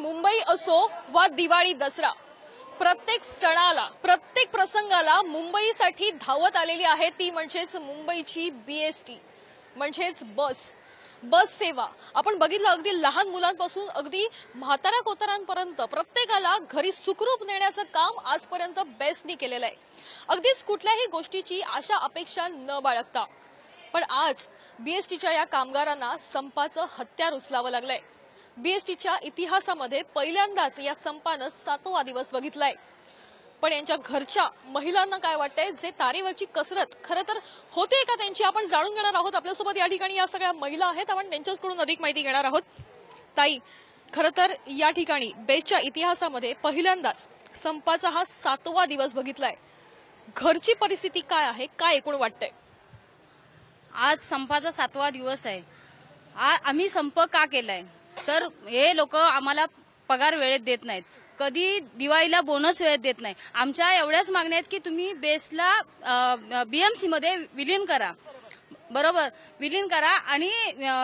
मुंबई असो वा दिवाळी दसरा, प्रत्येक सणाला प्रत्येक प्रसंगाला मुंबईसाठी धावत आलेली आहे ती म्हणजेच मुंबईची बीएसटी म्हणजेच बस सेवा। आपण बघितलं अगदी लहान मुलांपासून अगदी म्हाताऱ्या कोतारांपर्यंत प्रत्येकाला घरी सुखरूप नेण्याचं काम आजपर्यंत बेस्टनी केलेलं आहे। अगदीच कुठल्याही गोष्टीची आशा अपेक्षा न बाळगता। पण आज बीएसटीच्या या कामगारांना संपाचं हत्यार उचलावं लागलंय। बीएसटीच्या इतिहासामध्ये पहिल्यांदाच या संपानं 7वा दिवस बघितलाय। पण यांच्या घरच्या महिलांना काय वाटतंय, जे तारेवरची कसरत खरं तर होते का त्यांची, आपण जाणून घेणार आहोत। आपल्यासोबत या ठिकाणी या सगळ्या महिला आहेत, आपण त्यांच्याकडून अधिक माहिती घेणार आहोत। ताई, खरं तर या ठिकाणी बेस्टच्या इतिहासामध्ये पहिल्यांदाच संपाचा हा 7वा दिवस बघितलाय। घरची परिस्थिती काय आहे, काय एकूण वाटतंय? आज संपाचा 7वा दिवस आहे। आम्ही संप का केलाय तर हे लोक आम्हाला पगार वेळेत देत नाहीत, कधी दिवाळीला बोनस वेळेत देत नाही। आमच्या एवढ्याच मागण्या आहेत की तुम्ही बेस्टला बीएमसी मध्ये विलीन करा, बरोबर विलीन करा आणि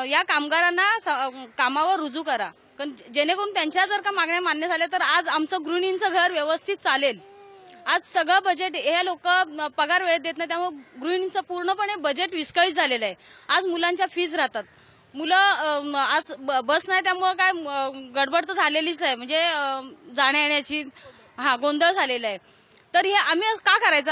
या कामगारांना कामावर रुजू करा, जेणेकरून त्यांच्या जर का मागण्या मान्य झाल्या तर आज आमचं गृहिणींचं घर व्यवस्थित चालेल। आज सगळं बजेट हे लोक पगार वेळेत देत नाही, त्यामुळे गृहिणींचं पूर्णपणे बजेट विस्कळीत झालेलं आहे। आज मुलांच्या फीज राहतात, मुलं आज बस नाही त्यामुळे काय गडबड तर झालेलीच आहे, म्हणजे जाण्या येण्याची गोंधळ झालेला आहे। तर हे आम्ही का करायचं?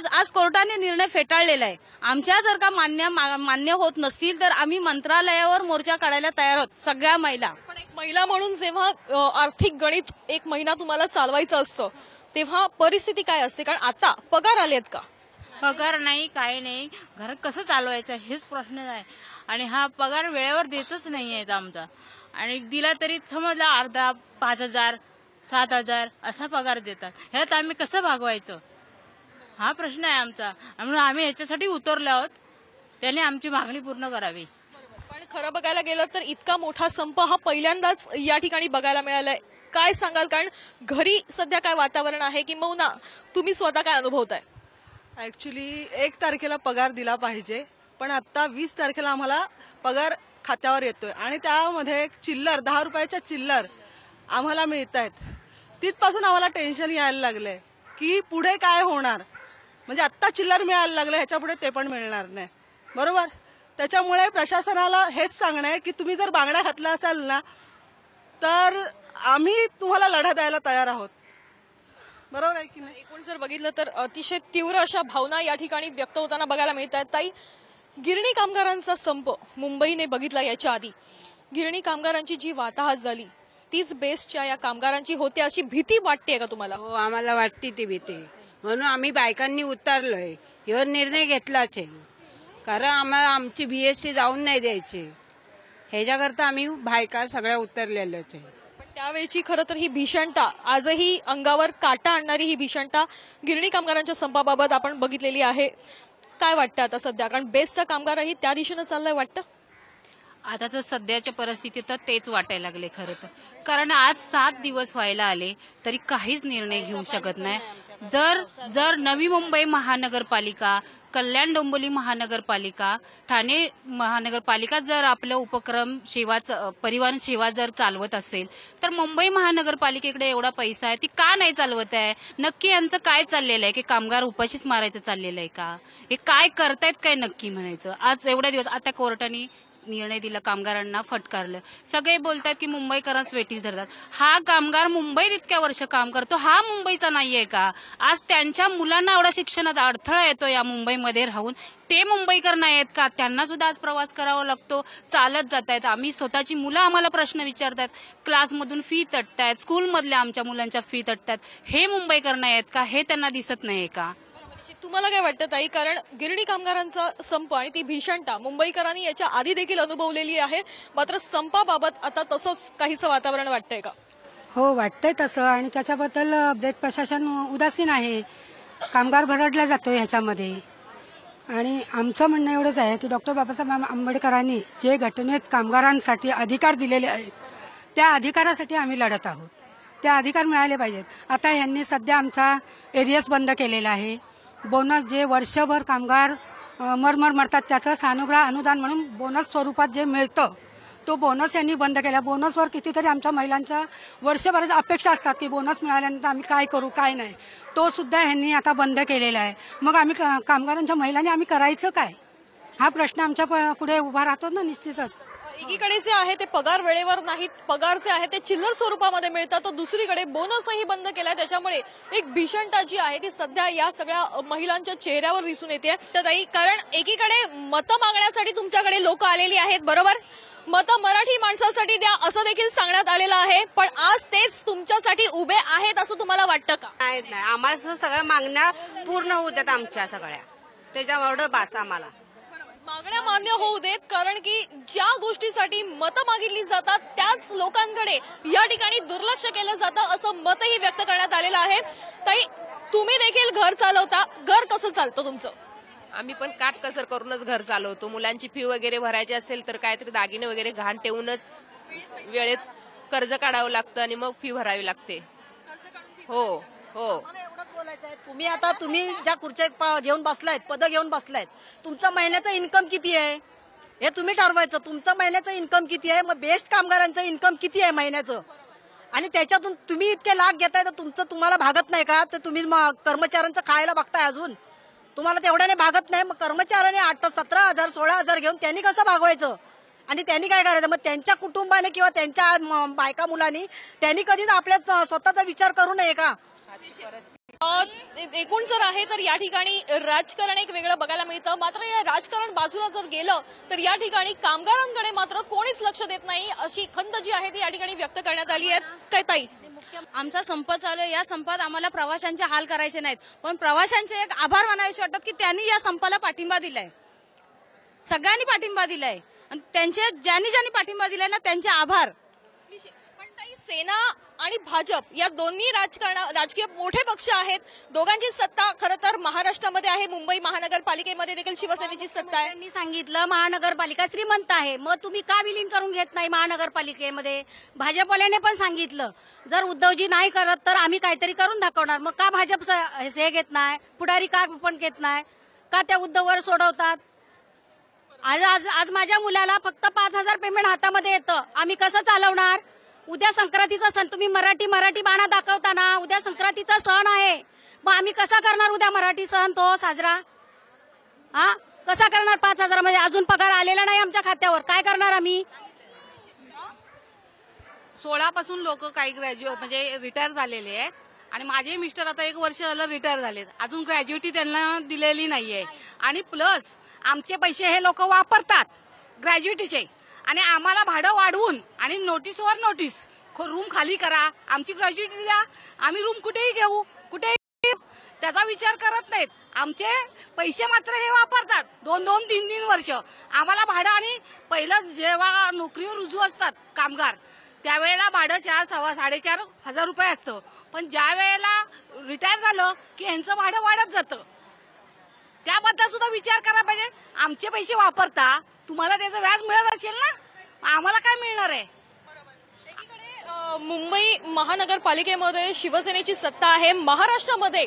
आज कोर्टाने निर्णय फेटाळलेला आहे। आमच्या जर का मान्य होत नसतील तर आम्ही मंत्रालयावर मोर्चा काढायला तयार आहोत, सगळ्या महिला। पण एक महिला म्हणून जेव्हा आर्थिक गणित एक महिना तुम्हाला चालवायचं असतं तेव्हा परिस्थिती काय असते? कारण आता पगार आलेत का? पगार नाही, काय नाही, घर कसं चालवायचं हेच प्रश्न आहे। आणि हा पगार वेळेवर देतच नाहीये आमचा, आणि दिला तरी समजला अर्धा, 5,000, 7,000 असा पगार देतात। ह्यात आम्ही कसं भागवायचं हा प्रश्न आहे आमचा, म्हणून आम्ही ह्याच्यासाठी उतरलो आहोत, त्याने आमची मागणी पूर्ण करावी। पण खरं बघायला गेलं तर इतका मोठा संप हा पहिल्यांदाच या ठिकाणी बघायला मिळालाय। काय सांगाल? कारण घरी सध्या काय वातावरण आहे किंवा तुम्ही स्वतः काय अनुभवताय? ऍक्च्युली 1 तारखेला पगार दिला पाहिजे, पण आता 20 तारखेला आम्हाला पगार खात्यावर येतोय आणि त्यामध्ये चिल्लर 10 रुपयाच्या चिल्लर आम्हाला मिळत आहेत। तिथपासून आम्हाला टेन्शन यायला लागलंय की पुढे काय होणार, म्हणजे आत्ता चिल्लर मिळायला लागलं, ह्याच्या पुढे ते पण मिळणार नाही, बरोबर। त्याच्यामुळे प्रशासनाला हेच सांगणं आहे की तुम्ही जर बांगड्या घातल्या असाल ना तर आम्ही तुम्हाला लढा द्यायला तयार आहोत, बरोबर आहे की नाही? एकूण जर बघितलं तर अतिशय तीव्र अशा भावना या ठिकाणी व्यक्त होताना बघायला मिळत आहेत। ताई, गिरणी कामगारांचा संप मुंबईने बघितला याच्या आधी, गिरणी कामगारांची जी वाताहत झाली तीच बेस्टच्या या कामगारांची होते, अशी भीती वाटते का तुम्हाला? हो, आम्हाला वाटते ती भीती, म्हणून आम्ही बायकांनी उतरलोय, ह्यो निर्णय घेतलाच आहे। कारण आम्हाला आमची बीएसटी जाऊन नाही द्यायची, ह्याच्याकरता आम्ही बायका सगळ्या उतरलेलोच आहे। त्यावेळची खरं तर ही भीषणता, आजही अंगावर काटा आणणारी ही भीषणता गिरणी कामगारांच्या संपाबाबत आपण बघितलेली आहे। काय वाटतं आता सध्या? कारण बेस्टचा कामगारही त्या दिशेनं चाललाय वाटतं आता तर सध्याच्या परिस्थितीत तर तेच वाटायला लागले खरं तर, कारण आज 7 दिवस व्हायला आले तरी काहीच निर्णय घेऊ शकत नाही। जर नवी मुंबई महानगरपालिका, कल्याण डोंबिवली महानगरपालिका, ठाणे महानगरपालिका जर आपलं उपक्रम परिवहन सेवा जर चालवत असेल तर मुंबई महानगरपालिकेकडे एवढा पैसा आहे, ती का नाही चालवत आहे? नक्की यांचं काय चाललेलं आहे? की कामगार उपाशीच मारायचं चाललेलं आहे का? हे काय करतायत काय नक्की म्हणायचं? आज एवढ्या दिवस आता कोर्टाने निर्णय दिला, कामगारांना फटकारलं, सगळे बोलतात की मुंबईकरांच वेठीस धरतात। हा कामगार मुंबईत इतक्या वर्ष काम करतो, हा मुंबईचा नाहीये का? आज त्यांच्या मुलांना एवढा शिक्षणात अडथळा येतो या मुंबईमध्ये राहून, ते मुंबईकर नाही आहेत का? त्यांना सुद्धा आज प्रवास करावा लागतो, चालत जात आहेत। आम्ही स्वतःची मुलं आम्हाला प्रश्न विचारतात, क्लासमधून फी तटतायत, स्कूलमधल्या आमच्या मुलांच्या फी तटतात, हे मुंबईकर नाही आहेत का? हे त्यांना दिसत नाही का? तुम्हाला काय वाटतं ताई? कारण गिरणी कामगारांचा संप आणि ती भीषणता मुंबईकरांनी याच्या आधी देखील अनुभवलेली आहे, मात्र संपाबाबत आता तसंच काहीसं वातावरण वाटतंय का? हो, वाटतंय तसं, आणि त्याच्याबद्दल बेस्ट प्रशासन उदासीन आहे, कामगार भरडला जातोय ह्याच्यामध्ये। आणि आमचं म्हणणं एवढंच आहे की डॉक्टर बाबासाहेब आंबेडकरांनी जे घटनेत कामगारांसाठी अधिकार दिलेले आहेत त्या अधिकारासाठी आम्ही लढत आहोत, ते अधिकार मिळाले पाहिजेत। आता यांनी सध्या आमचा एरियस बंद केलेला आहे, बोनस जे वर्षभर कामगार मरतात त्याचं सानुग्रह अनुदान म्हणून बोनस स्वरूपात जे मिळतं तो बोनस यांनी बंद केला. बोनसवर कितीतरी आमच्या महिलांच्या वर्षभराच्या अपेक्षा असतात की बोनस मिळाल्यानंतर आम्ही काय करू काय नाही, तो सुद्धा ह्यांनी आता बंद केलेला आहे. मग आम्ही कामगारांच्या महिलांनी आम्ही करायचं काय, हा प्रश्न आमच्या पुढे उभा राहतो ना निश्चितच. एकीकडे जे आहे ते पगार वेळेवर नाहीत, पगार जे आहे ते चिल्लर स्वरूपामध्ये मिळतात, तर दुसरीकडे बोनसही बंद केलाय. त्याच्यामुळे एक भीषणता जी आहे ती सध्या या सगळ्या महिलांच्या चेहऱ्यावर दिसून येते. तर ताई, कारण एकीकडे मतं मागण्यासाठी तुमच्याकडे लोक आलेली आहेत, बरोबर, मतं मराठी माणसासाठी द्या असं देखील सांगण्यात आलेलं आहे, पण आज तेच तुमच्यासाठी उभे आहेत असं तुम्हाला वाटतं का? नाही, आम्हाला सगळ्या मागण्या पूर्ण होऊ देत आमच्या सगळ्या, त्याच्यामुळे बास आम्हाला मागण्या मान्य होऊ देत. कारण की ज्या गोष्टीसाठी मतं मागितली जातात त्याच लोकांकडे या ठिकाणी दुर्लक्ष केलं जातं असं मतही व्यक्त करण्यात आलेलं आहे. ताई, तुम्ही देखील घर चालवता, घर कसं चालतं तुमचं? आम्ही पण काटकसर करूनच घर चालवतो. मुलांची फी वगैरे भरायची असेल तर काहीतरी दागिने वगैरे घाण ठेवूनच वेळेत कर्ज काढावं लागतं आणि मग फी भरावी लागते. हो हो. तुम्ही आता ज्या खुर्च्या घेऊन बसलायत, पद घेऊन बसलायत, तुमचं महिन्याचं इन्कम किती आहे हे तुम्ही ठरवायचं. तुमचं महिन्याचं इन्कम किती आहे, मग बेस्ट कामगारांचं इन्कम किती आहे महिन्याचं, आणि त्याच्यातून तुम्ही इतके लाख घेताय तर तुम्हाला भागत नाही का? तर तुम्ही कर्मचाऱ्यांचं खायला बघताय, अजून तुम्हाला तेवढ्याने भागत नाही. मग कर्मचाऱ्याने 17,000 16,000 घेऊन त्यांनी कसं भागवायचं आणि त्यांनी काय करायचं? मग त्यांच्या कुटुंबाने किंवा त्यांच्या बायका मुलांनी त्यांनी कधीच आपल्या स्वतःचा विचार करू नये का? एकूण जर आहे तर या ठिकाणी राजकारण एक वेगळं बघायला मिळतं. मात्र या राजकारण बाजूला जर गेलं तर या ठिकाणी कामगारांकडे मात्र कोणीच लक्ष देत नाही अशी खंत जी आहे ती या ठिकाणी व्यक्त करण्यात आली आहे. काय ताई, आमचा संप चालू आहे, या संपात आम्हाला प्रवाशांचे हाल करायचे नाहीत, पण प्रवाशांचे एक आभार मानावेसे वाटतात की त्यांनी या संपाला पाठिंबा दिलाय, सगळ्यांनी पाठिंबा दिलाय, आणि त्यांचे ज्यांनी पाठिंबा दिलाय ना त्यांचे आभार. पण ताई, सेना आणि भाजप या दोन्ही राजकीय मोठे पक्ष आहेत, दोघांची सत्ता खरं तर महाराष्ट्रामध्ये आहे. मुंबई महानगरपालिकेमध्ये देखील शिवसेनेची सत्ता आहे. त्यांनी सांगितलं महानगरपालिका श्रीमंत आहे, मग तुम्ही का विलीन करून घेत नाही महानगरपालिकेमध्ये? भाजपवाल्याने पण सांगितलं जर उद्धवजी नाही करत तर आम्ही काहीतरी करून दाखवणार. मग का भाजप हे घेत नाही, पुढारी का पण घेत नाही, का त्या उद्धववर सोडवतात? आज माझ्या मुलाला फक्त 5,000 पेमेंट हातामध्ये येतं, आम्ही कसं चालवणार? उद्या संक्रांतीचा सण, तुम्ही मराठी बाणा दाखवता ना, उद्या संक्रांतीचा सण आहे, मग आम्ही कसा करणार उद्या मराठी सण तो साजरा? हा, कसा करणार? 5,000 मध्ये अजून पगार आलेला नाही आमच्या खात्यावर, काय करणार आम्ही? 16 पासून लोक काही ग्रॅज्युएट म्हणजे रिटायर झालेले आहेत, आणि माझे मिस्टर आता 1 वर्ष झालं रिटायर झालेत, अजून ग्रॅज्युएटी त्यांना दिलेली नाहीये. आणि प्लस आमचे पैसे हे लोक वापरतात ग्रॅज्युएटीचे, आणि आम्हाला भाडं वाढवून आणि नोटीसवर नोटीस, रूम खाली करा, आमची ग्रॅज्युएटी द्या, आम्ही रूम कुठेही घेऊ, कुठेही, त्याचा विचार करत नाहीत. आमचे पैसे मात्र हे वापरतात 2-2, 3-3 वर्ष आम्हाला भाडं. आणि पहिलं जेव्हा नोकरीवर रुजू असतात कामगार त्यावेळेला भाडं 4,500-4,500 रुपये असतं, पण ज्या वेळेला रिटायर झालं की यांचं भाडं वाढत जातं. त्याबद्दल सुद्धा विचार करायला पाहिजे. आमचे पैसे वापरता, तुम्हाला त्याचं व्याज मिळत असेल ना, आम्हाला काय मिळणार आहे? मुंबई महानगरपालिकेमध्ये शिवसेनेची सत्ता आहे, महाराष्ट्रामध्ये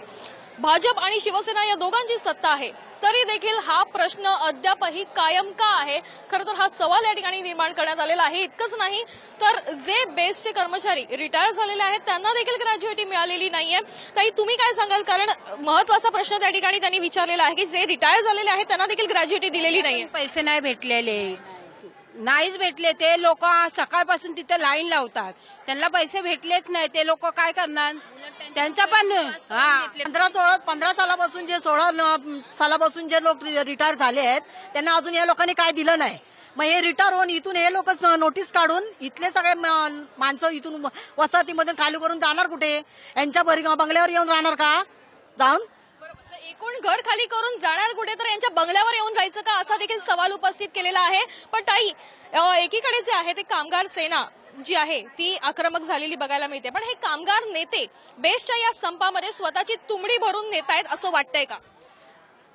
भाजप आणि शिवसेना या दोघांची सत्ता आहे, तरी देखील हा प्रश्न अद्यापही कायम का आहे? खरं तर हा सवाल या ठिकाणी निर्माण करण्यात आलेला आहे. इतकंच नाही तर जे बेस्टचे कर्मचारी रिटायर झालेले आहेत त्यांना देखील ग्रॅज्युएटी मिळालेली नाहीये. ताई, तुम्ही काय सांगाल? कारण महत्वाचा प्रश्न त्या ठिकाणी त्यांनी विचारलेला आहे की जे रिटायर झालेले आहेत त्यांना देखील ग्रॅज्युएटी दिलेली नाहीये. पैसे नाही भेटलेले, नाहीच भेटले. ते लोक सकाळपासून तिथे लाईन लावतात, त्यांना पैसे भेटलेच नाही, ते लोक काय करणार? त्यांचा पण 15 सालापासून जे 16 सालापासून जे लोक रिटायर झाले आहेत त्यांना अजून या लोकांनी काय दिलं नाही. मग हे रिटायर होऊन इथून हे लोक नोटीस काढून इथले सगळे माणसं इथून वसाहतीमधून खाली करून जाणार कुठे? यांच्या बंगल्यावर येऊन राहणार का जाऊन? एकूण घर खाली करून जाणार कुठे? तर यांच्या बंगल्यावर येऊन राहायचं का असा देखील सवाल उपस्थित केलेला आहे. पण ताई, एकीकडे जे आहे ते कामगार सेना जी आहे ती आक्रमक झालेली बघायला मिळते, पण हे कामगार नेते बेस्टच्या या संपामध्ये स्वतःची तुंबडी भरून नेत आहेत असं वाटतंय का?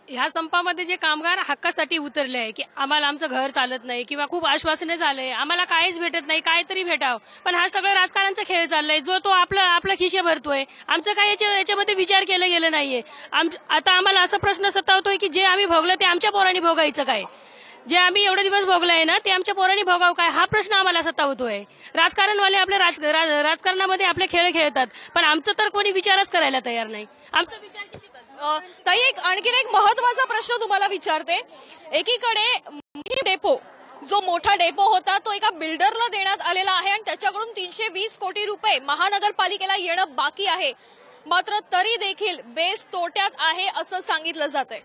ह्या संपामध्ये जे कामगार हक्कासाठी उतरले आहे की आम्हाला आमचं घर चालत नाही किंवा खूप आश्वासने झालंय, आम्हाला काहीच भेटत नाही, काहीतरी भेटावं, पण हा सगळं राजकारणचा खेळ चाललाय, जो तो आपला खिशे भरतोय. आमचं काय याच्यामध्ये विचार केला गेला नाहीये. आता आम्हाला असा प्रश्न सतावतोय की जे आम्ही भोगलं ते आमच्या पोरांनी भोगायचं काय? जे आम्ही एवढे दिवस भोगलाय ना ते आमच्या पोरांनी भोगाव काय, हा प्रश्न आम्हाला सतावतोय. राजकारणवाले आपल्या राजकारणामध्ये आपले खेळ खेळतात, पण आमचं तर कोणी विचारच करायला तयार नाही. आमचा विचार ताई, आणखीन एक महत्वाचा प्रश्न तुम्हाला विचारते. एकीकडे डेपो, जो मोठा डेपो होता तो एका बिल्डरला देण्यात आलेला आहे आणि त्याच्याकडून 320 कोटी रुपये महानगरपालिकेला येणं बाकी आहे. मात्र तरी देखील बेस्ट तोट्यात आहे असं सांगितलं जात आहे.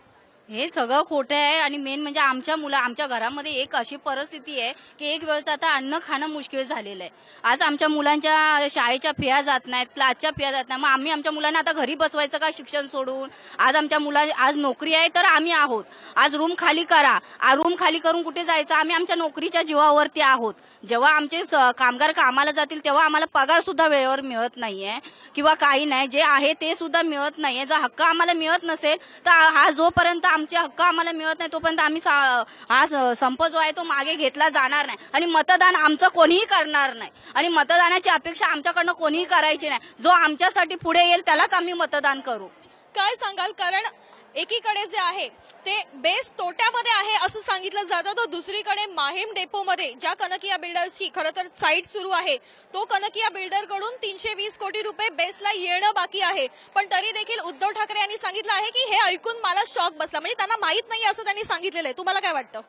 हे सगळं खोटं आहे. आणि मेन म्हणजे आमच्या घरामध्ये एक अशी परिस्थिती आहे की एक वेळेस आता अन्न खाणं मुश्किल झालेलं आहे. आज आमच्या मुलांच्या शाळेच्या फिया जात नाहीत, क्लासच्या फिया जात नाही. मग आम्ही आमच्या मुलांना आता घरी बसवायचं का शिक्षण सोडून? आज आमच्या आज नोकरी आहे तर आम्ही आहोत. आज रूम खाली करा, रूम खाली करून कुठे जायचं? आम्ही आमच्या नोकरीच्या जीवावरती आहोत. जेव्हा आमचे कामगार कामाला जातील तेव्हा आम्हाला पगार सुद्धा वेळेवर मिळत नाहीये किंवा काही नाही, जे आहे ते सुद्धा मिळत नाहीये. जर हक्क आम्हाला मिळत नसेल तर हा जोपर्यंत आमचे हक्क आम्हाला मिळत नाही तोपर्यंत आम्ही हा संप जो आहे तो मागे घेतला जाणार नाही. आणि मतदान आमचं कोणीही करणार नाही आणि मतदानाची अपेक्षा आमच्याकडनं कोणीही करायची नाही. जो आमच्यासाठी पुढे येईल त्यालाच आम्ही मतदान करू. काय सांगाल? कारण एकीकडे जे आहे ते बेस्ट तोट्यामध्ये आहे असं सांगितलं जातं, तर दुसरीकडे माहीम डेपोमध्ये ज्या कनकिया बिल्डर्सची खरं तर साईट सुरू आहे तो कनकिया बिल्डरकडून 320 कोटी रुपये बेस्टला येणं बाकी आहे. पण तरी देखील उद्धव ठाकरे यांनी सांगितलं आहे की हे ऐकून मला शॉक बसला. म्हणजे त्यांना माहित नाही असं त्यांनी सांगितलेलं आहे. तुम्हाला काय वाटतं?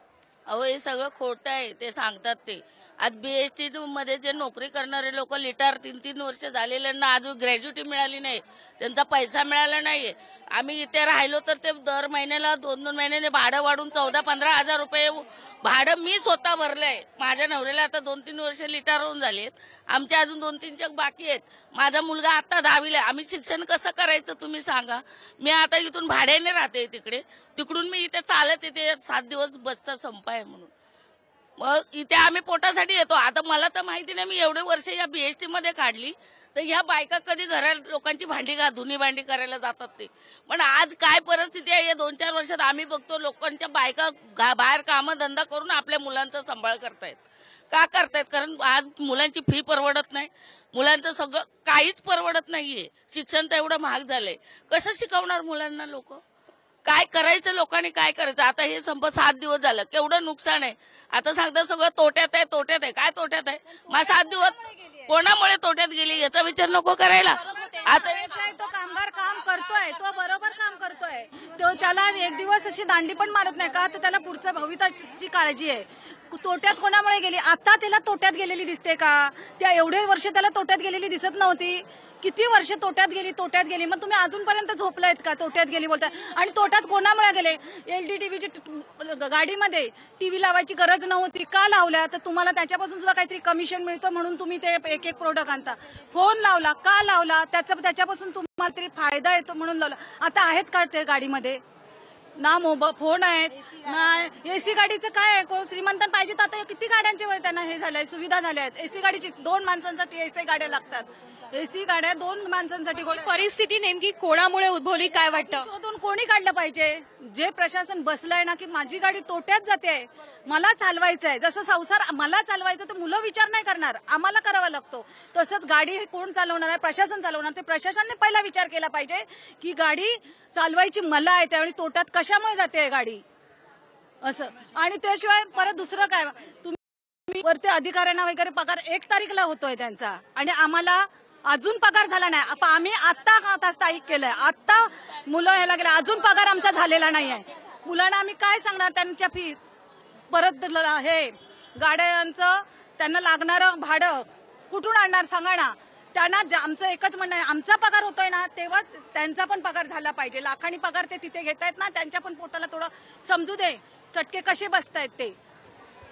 अहो, हे सगळं खोटं आहे. ते सांगतात ते. आज बीएसटी मध्ये जे नोकरी करणारे लोक लिटार 3-3 वर्ष झालेल्यांना अजून ग्रॅज्युटी मिळाली नाही, त्यांचा पैसा मिळाला नाहीये. आम्ही इथे राहिलो तर ते दर महिन्याला 2-2 महिन्याने भाडं वाढून 14-15 हजार रुपये भाडं मी स्वतः भरलंय. माझ्या नवऱ्याला आता 2-3 वर्ष लिटार होऊन झालेत. आमचे अजून 2-3 चक बाकी आहेत. माझा मुलगा आता 10वीला. आम्ही शिक्षण कसं करायचं तुम्ही सांगा? मी आता इथून भाड्याने राहते तिकडून मी इथे चालत येते. 7 दिवस बसचा संप आहे म्हणून. मग इथे आम्ही पोटासाठी येतो. आता मला तर माहिती नाही, मी एवढे वर्ष या बीएसटी मध्ये काढली तर ह्या बायका कधी घरात लोकांची धुनी भांडी करायला जातात ते. पण आज काय परिस्थिती आहे या 2-4 वर्षात आम्ही बघतो, लोकांच्या बायका बाहेर कामधंदा करून आपल्या मुलांचा सांभाळ करतायत. का करतायत? कारण आज मुलांची फी परवडत नाही, मुलांचं सगळं काहीच परवडत नाहीये. शिक्षण तर एवढं महाग झालंय, कसं शिकवणार मुलांना लोक? काय करायचं लोकांनी? काय करायचं? आता हे संप 7 दिवस झालं, केवढं नुकसान आहे. आता सांगतात सगळं तोट्यात आहे. काय तोट्यात आहे? मग 7 दिवस कोणामुळे तोट्यात गेली याचा विचार नको करायला. आता तो कामगार काम करतोय, तो बरोबर काम करतोय, तो त्याला एक दिवस अशी दांडी पण मारत नाही का? तर त्याला पुढच्या भविष्याची काळजी आहे. तोट्यात कोणामुळे गेली? आता त्याला तोट्यात गेलेली दिसते का? त्या एवढे वर्ष त्याला तोट्यात गेलेली दिसत नव्हती. किती वर्ष तोट्यात गेली. मग तुम्ही अजूनपर्यंत झोपलायत का? तोट्यात गेली बोलताय. आणि तोट्यात कोणामुळे गेले? एलडीटीव्हीची गाडीमध्ये टीव्ही लावायची गरज नव्हती, का लावल्या? तर तुम्हाला त्याच्यापासून सुद्धा काहीतरी कमिशन मिळतं म्हणून तुम्ही ते एक प्रोडक्ट आणता. फोन लावला, का लावला? त्याच्यापासून तुम्हाला तरी फायदा येतो म्हणून लावला. आता आहेत का ते गाडीमध्ये? ना फोन आहेत ना एसी गाडीचं काय आहे? श्रीमंत पाहिजे तर आता किती गाड्यांचे त्यांना हे झालंय, सुविधा झाल्या आहेत. एसी गाडीची 2 माणसांसाठी एसी गाड्या लागतात. एसी गाड्या 2 माणसांसाठी. परिस्थिती नेमकी कोणामुळे उद्भवली काय वाटतं? शोधून कोणी काढलं पाहिजे? जे प्रशासन बसलंय ना की माझी गाडी तोट्यात जाते, मला चालवायचं आहे. जसं संसार मला चालवायचं तर मुलं विचार नाही करणार, आम्हाला करावा लागतो. तसंच गाडी कोण चालवणार आहे? प्रशासन चालवणार. ते प्रशासनाने पहिला विचार केला पाहिजे की गाडी चालवायची मला आहे, त्यावेळी तोट्यात कशामुळे जाते गाडी असं. आणि त्याशिवाय परत दुसरं काय, तुम्ही वरती अधिकाऱ्यांना वगैरे पगार 1 तारीखला होतोय त्यांचा आणि आम्हाला अजून पगार झाला नाही. आम्ही आता स्थायिक केलंय, आता मुलं ह्याला गेलं, अजून पगार आमचा झालेला नाही आहे. मुलांना आम्ही काय सांगणार? त्यांच्या फी परत हे गाड्यांचं त्यांना लागणारं भाडं कुठून आणणार सांगा ना. त्यांना आमचं एकच म्हणणं आहे, आमचा पगार होतोय ना तेव्हा त्यांचा पण पगार झाला पाहिजे. लाखांनी पगार ते तिथे घेत आहेत ना, त्यांच्या पण पोटाला थोडं समजू दे, चटके कसे बसतायत ते.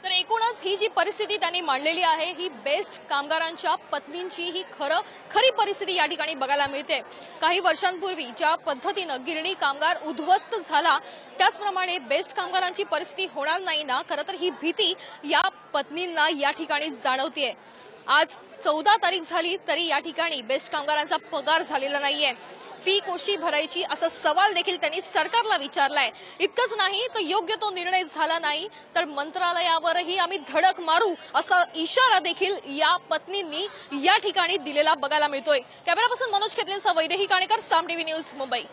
तर एकूणच ही जी परिस्थिती त्यांनी मांडलेली आहे ही बेस्ट कामगारांच्या पत्नींची ही खरी परिस्थिती या ठिकाणी बघायला मिळते. काही वर्षांपूर्वी ज्या पद्धतीनं गिरणी कामगार उद्ध्वस्त झाला त्याचप्रमाणे बेस्ट कामगारांची परिस्थिती होणार नाही ना, खरं तर ही भीती या पत्नींना या ठिकाणी जाणवतीये. आज 14 तारीख झाली तरी या ठिकाणी बेस्ट कामगारांचा पगार झालेला नाहीये. फी कशी भरायची असा सवाल देखील त्यांनी सरकारला विचारलाय. इतकंच नाही तर योग्य तो निर्णय झाला नाही तर मंत्रालयावरही आम्ही धडक मारू असा इशारा देखील या पत्नींनी या ठिकाणी दिलेला बघायला मिळतोय. कॅमेरापासून मनोज खेतलेंसह वैदेही काणेकर, साम टीव्ही न्यूज, मुंबई.